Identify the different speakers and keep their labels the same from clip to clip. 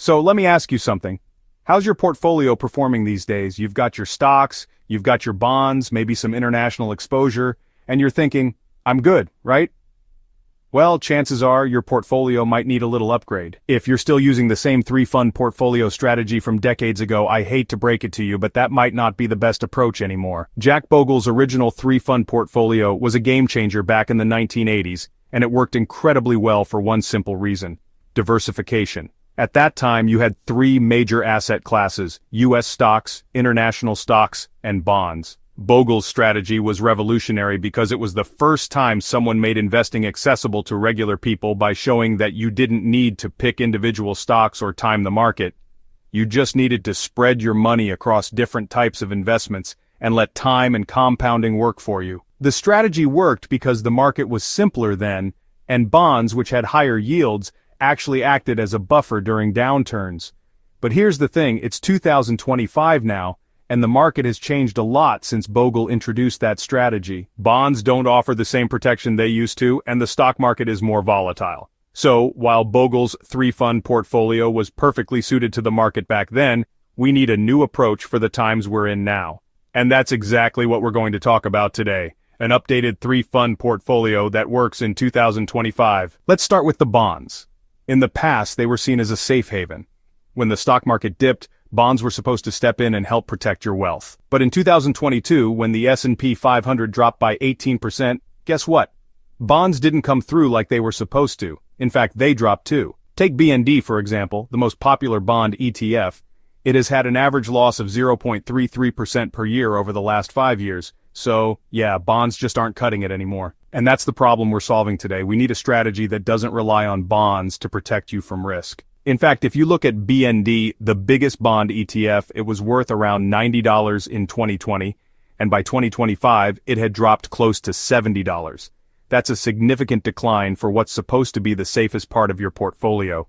Speaker 1: So let me ask you something. How's your portfolio performing these days? You've got your stocks, you've got your bonds, maybe some international exposure, and you're thinking, I'm good, right? Well, chances are your portfolio might need a little upgrade. If you're still using the same three-fund portfolio strategy from decades ago, I hate to break it to you, but that might not be the best approach anymore. Jack Bogle's original three-fund portfolio was a game-changer back in the 1980s, and it worked incredibly well for one simple reason: diversification. At that time, you had three major asset classes: U.S. stocks, international stocks, and bonds. Bogle's strategy was revolutionary because it was the first time someone made investing accessible to regular people by showing that you didn't need to pick individual stocks or time the market. You just needed to spread your money across different types of investments and let time and compounding work for you. The strategy worked because the market was simpler then, and bonds, which had higher yields, actually acted as a buffer during downturns. But here's the thing, it's 2025 now, and the market has changed a lot since Bogle introduced that strategy. Bonds don't offer the same protection they used to, and the stock market is more volatile. So, while Bogle's three-fund portfolio was perfectly suited to the market back then, we need a new approach for the times we're in now. And that's exactly what we're going to talk about today: an updated three-fund portfolio that works in 2025. Let's start with the bonds. In the past, they were seen as a safe haven. When the stock market dipped, bonds were supposed to step in and help protect your wealth. But in 2022, when the S&P 500 dropped by 18%, guess what? Bonds didn't come through like they were supposed to. In fact, they dropped too. Take BND, for example, the most popular bond ETF. It has had an average loss of 0.33% per year over the last 5 years. So, yeah, bonds just aren't cutting it anymore. And that's the problem we're solving today. We need a strategy that doesn't rely on bonds to protect you from risk. In fact, if you look at BND, the biggest bond ETF, it was worth around $90 in 2020, and by 2025, it had dropped close to $70. That's a significant decline for what's supposed to be the safest part of your portfolio.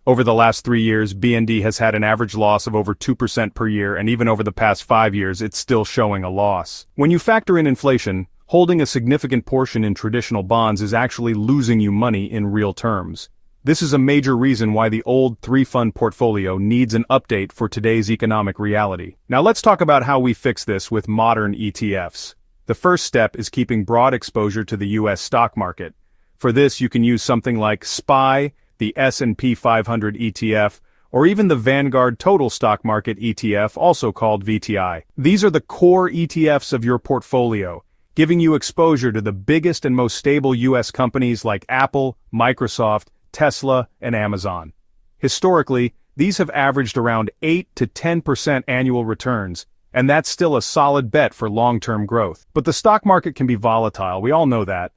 Speaker 1: Over the last 3 years, BND has had an average loss of over 2% per year, and even over the past 5 years, it's still showing a loss. When you factor in inflation, holding a significant portion in traditional bonds is actually losing you money in real terms. This is a major reason why the old three-fund portfolio needs an update for today's economic reality. Now let's talk about how we fix this with modern ETFs. The first step is keeping broad exposure to the U.S. stock market. For this, you can use something like SPY, the S&P 500 ETF, or even the Vanguard Total Stock Market ETF, also called VTI. These are the core ETFs of your portfolio, giving you exposure to the biggest and most stable U.S. companies like Apple, Microsoft, Tesla, and Amazon. Historically, these have averaged around 8 to 10% annual returns, and that's still a solid bet for long-term growth. But the stock market can be volatile, we all know that.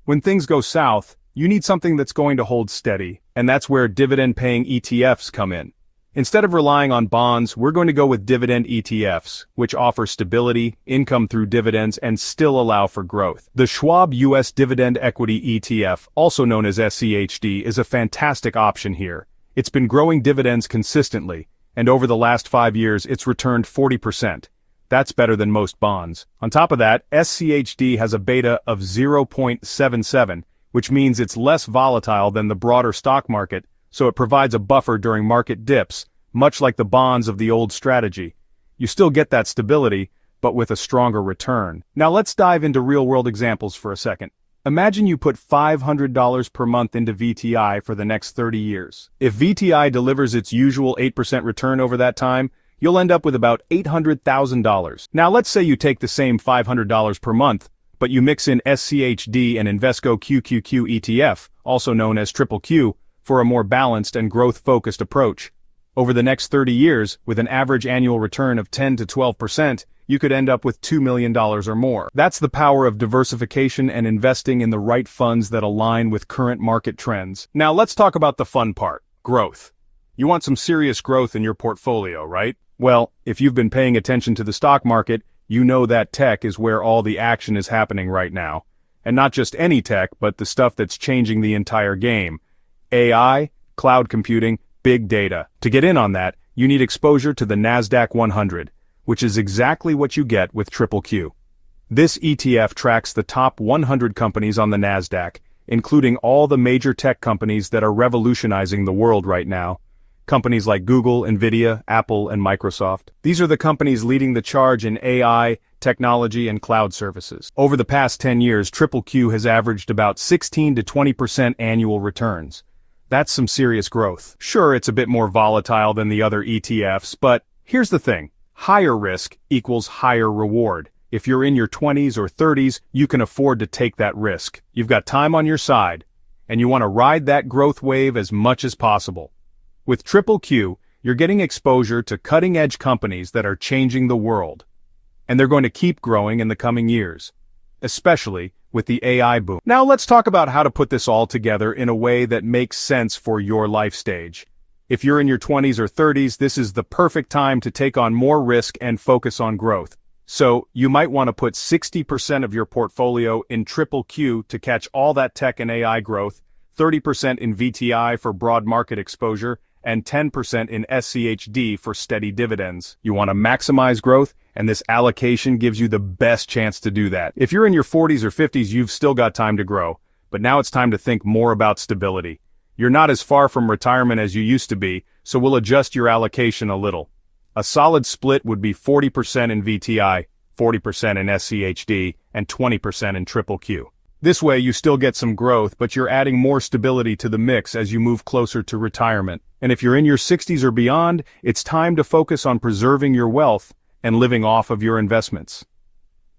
Speaker 1: When things go south, you need something that's going to hold steady, and that's where dividend-paying ETFs come in. Instead of relying on bonds, we're going to go with dividend ETFs, which offer stability, income through dividends, and still allow for growth. The Schwab U.S. Dividend Equity ETF, also known as SCHD, is a fantastic option here. It's been growing dividends consistently, and over the last 5 years, it's returned 40%. That's better than most bonds. On top of that, SCHD has a beta of 0.77, which means it's less volatile than the broader stock market, so it provides a buffer during market dips, much like the bonds of the old strategy. You still get that stability, but with a stronger return. Now let's dive into real-world examples for a second. Imagine you put $500 per month into VTI for the next 30 years. If VTI delivers its usual 8% return over that time, you'll end up with about $800,000. Now let's say you take the same $500 per month, but you mix in SCHD and Invesco QQQ ETF, also known as Triple Q, for a more balanced and growth-focused approach. Over the next 30 years, with an average annual return of 10 to 12%, you could end up with $2 million or more. That's the power of diversification and investing in the right funds that align with current market trends. Now let's talk about the fun part: growth. You want some serious growth in your portfolio, right? Well, if you've been paying attention to the stock market, you know that tech is where all the action is happening right now. And not just any tech, but the stuff that's changing the entire game. AI, cloud computing, big data. To get in on that, you need exposure to the NASDAQ 100, which is exactly what you get with Triple Q. This ETF tracks the top 100 companies on the NASDAQ, including all the major tech companies that are revolutionizing the world right now. Companies like Google, Nvidia, Apple, and Microsoft. These are the companies leading the charge in AI, technology, and cloud services. Over the past 10 years, Q has averaged about 16 to 20% annual returns. That's some serious growth. Sure, it's a bit more volatile than the other ETFs, but here's the thing. Higher risk equals higher reward. If you're in your 20s or 30s, you can afford to take that risk. You've got time on your side, and you want to ride that growth wave as much as possible. With Q, you're getting exposure to cutting-edge companies that are changing the world. And they're going to keep growing in the coming years, especially with the AI boom. Now let's talk about how to put this all together in a way that makes sense for your life stage. If you're in your 20s or 30s, this is the perfect time to take on more risk and focus on growth. So, you might want to put 60% of your portfolio in Q to catch all that tech and AI growth, 30% in VTI for broad market exposure, and 10% in SCHD for steady dividends. You want to maximize growth, and this allocation gives you the best chance to do that. If you're in your 40s or 50s, you've still got time to grow, but now it's time to think more about stability. You're not as far from retirement as you used to be, so we'll adjust your allocation a little. A solid split would be 40% in VTI, 40% in SCHD, and 20% in Q. This way you still get some growth, but you're adding more stability to the mix as you move closer to retirement. And if you're in your 60s or beyond, it's time to focus on preserving your wealth and living off of your investments.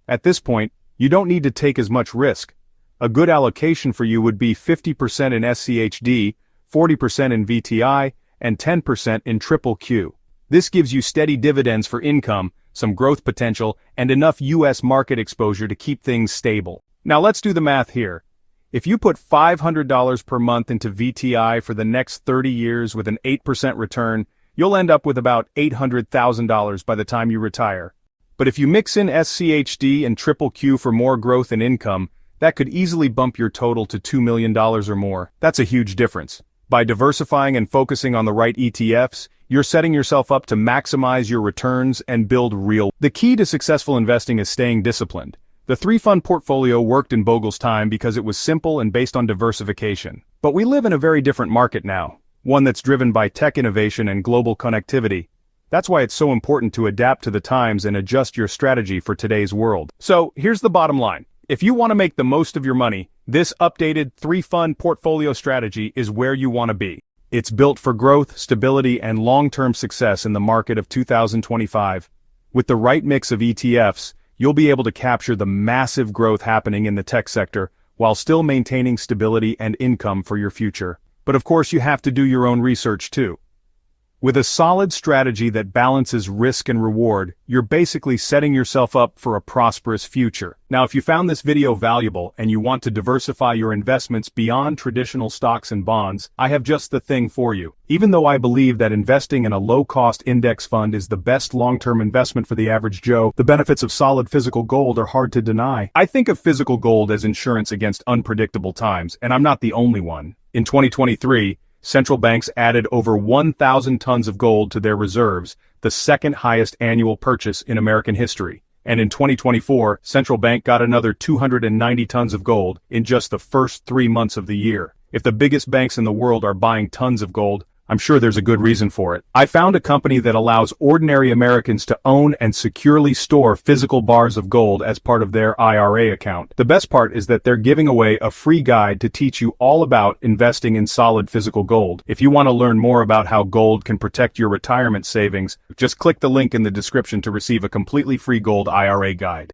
Speaker 1: At this point, you don't need to take as much risk. A good allocation for you would be 50% in SCHD, 40% in VTI, and 10% in Q. This gives you steady dividends for income, some growth potential, and enough US market exposure to keep things stable. Now let's do the math here. If you put $500 per month into VTI for the next 30 years with an 8% return, you'll end up with about $800,000 by the time you retire. But if you mix in SCHD and Q for more growth and income, that could easily bump your total to $2 million or more. That's a huge difference. By diversifying and focusing on the right ETFs, you're setting yourself up to maximize your returns and build real. The key to successful investing is staying disciplined. The three-fund portfolio worked in Bogle's time because it was simple and based on diversification. But we live in a very different market now, one that's driven by tech innovation and global connectivity. That's why it's so important to adapt to the times and adjust your strategy for today's world. So, here's the bottom line. If you want to make the most of your money, this updated three-fund portfolio strategy is where you want to be. It's built for growth, stability, and long-term success in the market of 2025. With the right mix of ETFs, you'll be able to capture the massive growth happening in the tech sector while still maintaining stability and income for your future. But of course, you have to do your own research too. With a solid strategy that balances risk and reward, you're basically setting yourself up for a prosperous future. Now, if you found this video valuable and you want to diversify your investments beyond traditional stocks and bonds, I have just the thing for you. Even though I believe that investing in a low-cost index fund is the best long-term investment for the average Joe, the benefits of solid physical gold are hard to deny. I think of physical gold as insurance against unpredictable times, and I'm not the only one. In 2023, central banks added over 1,000 tons of gold to their reserves, the second highest annual purchase in American history. And in 2024, central bank got another 290 tons of gold in just the first 3 months of the year. If the biggest banks in the world are buying tons of gold, I'm sure there's a good reason for it. I found a company that allows ordinary Americans to own and securely store physical bars of gold as part of their IRA account. The best part is that they're giving away a free guide to teach you all about investing in solid physical gold. If you want to learn more about how gold can protect your retirement savings, just click the link in the description to receive a completely free gold IRA guide.